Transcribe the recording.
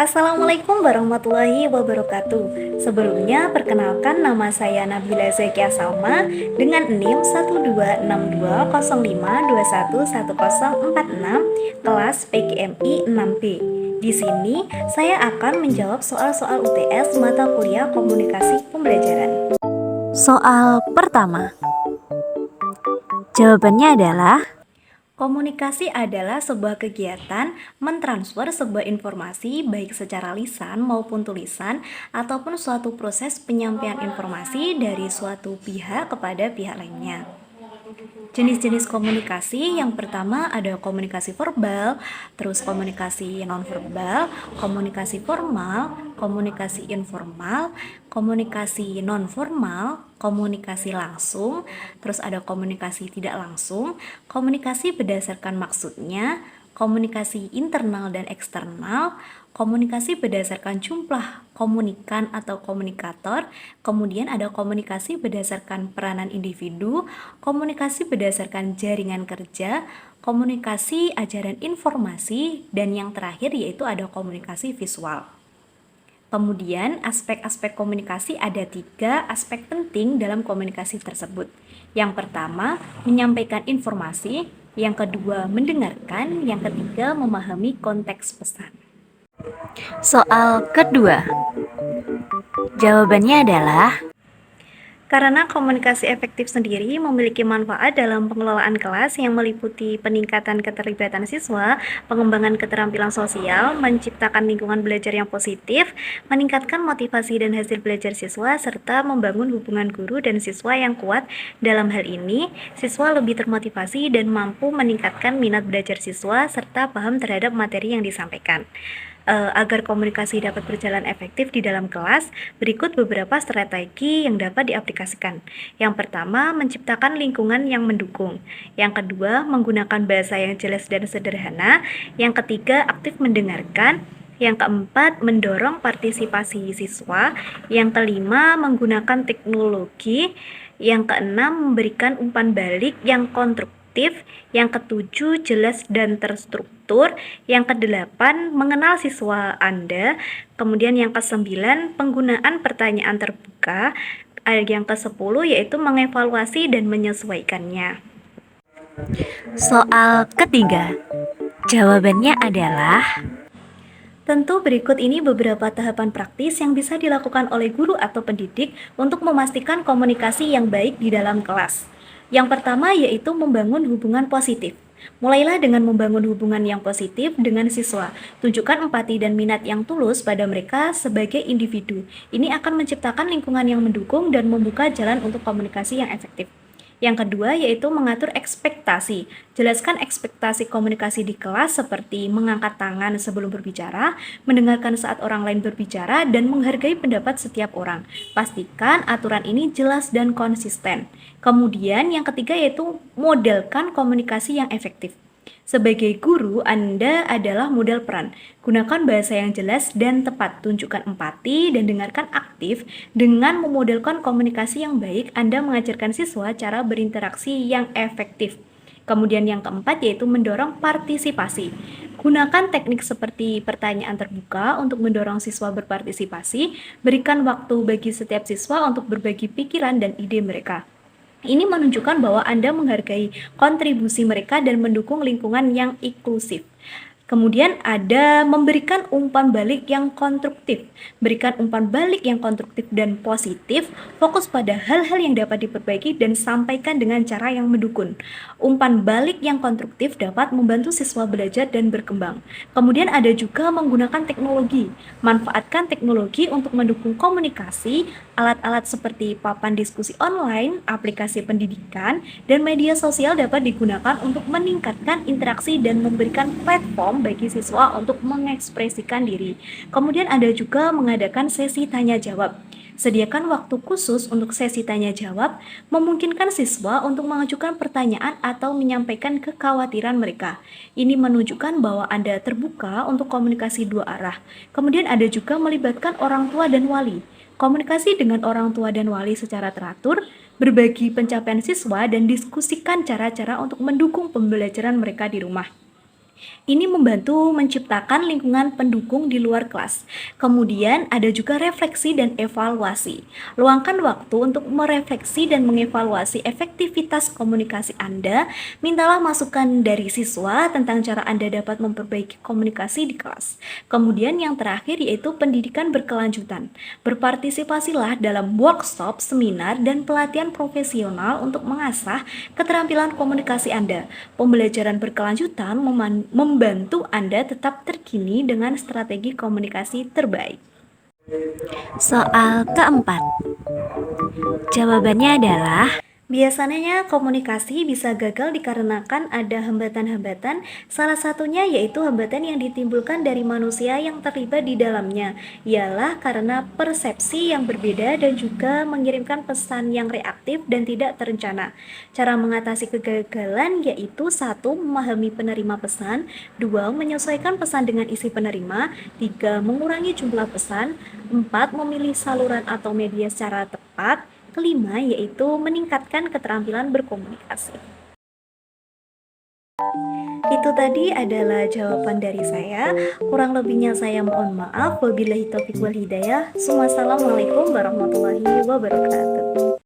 Assalamualaikum warahmatullahi wabarakatuh. Sebelumnya, perkenalkan nama saya Nabila Zakia Salma dengan NIM 1262005211046 kelas PGMI 6B. Di sini, saya akan menjawab soal-soal UTS mata kuliah komunikasi pembelajaran. Soal pertama, jawabannya adalah komunikasi adalah sebuah kegiatan mentransfer sebuah informasi baik secara lisan maupun tulisan ataupun suatu proses penyampaian informasi dari suatu pihak kepada pihak lainnya. Jenis-jenis komunikasi yang pertama ada komunikasi verbal, terus komunikasi nonverbal, komunikasi formal, komunikasi informal, komunikasi nonformal, komunikasi langsung, terus ada komunikasi tidak langsung, komunikasi berdasarkan maksudnya, komunikasi internal dan eksternal, komunikasi berdasarkan jumlah komunikan atau komunikator, kemudian ada komunikasi berdasarkan peranan individu, komunikasi berdasarkan jaringan kerja, komunikasi ajaran informasi, dan yang terakhir yaitu ada komunikasi visual. Kemudian aspek-aspek komunikasi ada 3 aspek penting dalam komunikasi tersebut. Yang pertama, menyampaikan informasi, yang kedua, mendengarkan, yang ketiga, memahami konteks pesan. soal kedua. Jawabannya adalah Karena komunikasi efektif sendiri memiliki manfaat dalam pengelolaan kelas yang meliputi peningkatan keterlibatan siswa, pengembangan keterampilan sosial, menciptakan lingkungan belajar yang positif, meningkatkan motivasi dan hasil belajar siswa, serta membangun hubungan guru dan siswa yang kuat. Dalam hal ini, siswa lebih termotivasi dan mampu meningkatkan minat belajar siswa serta paham terhadap materi yang disampaikan. Agar komunikasi dapat berjalan efektif di dalam kelas, berikut beberapa strategi yang dapat diaplikasikan. Yang pertama, menciptakan lingkungan yang mendukung. Yang kedua, menggunakan bahasa yang jelas dan sederhana. Yang ketiga, aktif mendengarkan. Yang keempat, mendorong partisipasi siswa. Yang kelima, menggunakan teknologi. Yang keenam, memberikan umpan balik yang konstruktif. Yang ketujuh, jelas dan terstruktur. Yang kedelapan, mengenal siswa Anda. Kemudian yang kesembilan, penggunaan pertanyaan terbuka. Yang kesepuluh yaitu mengevaluasi dan menyesuaikannya. soal ketiga. Jawabannya adalah Tentu berikut ini beberapa tahapan praktis yang bisa dilakukan oleh guru atau pendidik untuk memastikan komunikasi yang baik di dalam kelas. Yang pertama yaitu membangun hubungan positif. Mulailah dengan membangun hubungan yang positif dengan siswa. Tunjukkan empati dan minat yang tulus pada mereka sebagai individu. Ini akan menciptakan lingkungan yang mendukung dan membuka jalan untuk komunikasi yang efektif. Yang kedua yaitu mengatur ekspektasi. Jelaskan ekspektasi komunikasi di kelas seperti mengangkat tangan sebelum berbicara, mendengarkan saat orang lain berbicara, dan menghargai pendapat setiap orang. Pastikan aturan ini jelas dan konsisten. Kemudian yang ketiga yaitu modelkan komunikasi yang efektif. Sebagai guru, Anda adalah model peran. Gunakan bahasa yang jelas dan tepat. Tunjukkan empati dan dengarkan aktif. Dengan memodelkan komunikasi yang baik, Anda mengajarkan siswa cara berinteraksi yang efektif. Kemudian yang keempat yaitu mendorong partisipasi. Gunakan teknik seperti pertanyaan terbuka untuk mendorong siswa berpartisipasi. Berikan waktu bagi setiap siswa untuk berbagi pikiran dan ide mereka. Ini menunjukkan bahwa Anda menghargai kontribusi mereka dan mendukung lingkungan yang inklusif. Kemudian ada memberikan umpan balik yang konstruktif. Berikan umpan balik yang konstruktif dan positif, fokus pada hal-hal yang dapat diperbaiki dan sampaikan dengan cara yang mendukung. Umpan balik yang konstruktif dapat membantu siswa belajar dan berkembang. Kemudian ada juga menggunakan teknologi. Manfaatkan teknologi untuk mendukung komunikasi, alat-alat seperti papan diskusi online, aplikasi pendidikan, dan media sosial dapat digunakan untuk meningkatkan interaksi dan memberikan platform bagi siswa untuk mengekspresikan diri. Kemudian ada juga mengadakan sesi tanya jawab. Sediakan waktu khusus untuk sesi tanya jawab, memungkinkan siswa untuk mengajukan pertanyaan atau menyampaikan kekhawatiran mereka. Ini menunjukkan bahwa Anda terbuka untuk komunikasi dua arah. Kemudian ada juga melibatkan orang tua dan wali. Komunikasi dengan orang tua dan wali secara teratur, berbagi pencapaian siswa, dan diskusikan cara-cara untuk mendukung pembelajaran mereka di rumah. Ini membantu menciptakan lingkungan pendukung di luar kelas. Kemudian ada juga refleksi dan evaluasi. Luangkan waktu untuk merefleksi dan mengevaluasi efektivitas komunikasi Anda. Mintalah masukan dari siswa tentang cara Anda dapat memperbaiki komunikasi di kelas. Kemudian yang terakhir yaitu pendidikan berkelanjutan. Berpartisipasilah dalam workshop, seminar, dan pelatihan profesional untuk mengasah keterampilan komunikasi Anda. Pembelajaran berkelanjutan membantu Anda tetap terkini dengan strategi komunikasi terbaik. Soal keempat. Jawabannya adalah Biasanya komunikasi bisa gagal dikarenakan ada hambatan-hambatan, salah satunya yaitu hambatan yang ditimbulkan dari manusia yang terlibat di dalamnya, ialah karena persepsi yang berbeda dan juga mengirimkan pesan yang reaktif dan tidak terencana. Cara mengatasi kegagalan yaitu 1. Memahami penerima pesan, 2. Menyesuaikan pesan dengan isi penerima, 3. Mengurangi jumlah pesan, 4. Memilih saluran atau media secara tepat, kelima yaitu meningkatkan keterampilan berkomunikasi. Itu tadi adalah jawaban dari saya. Kurang lebihnya saya mohon maaf. Wabillahi taufiq wal hidayah. Wassalamualaikum warahmatullahi wabarakatuh.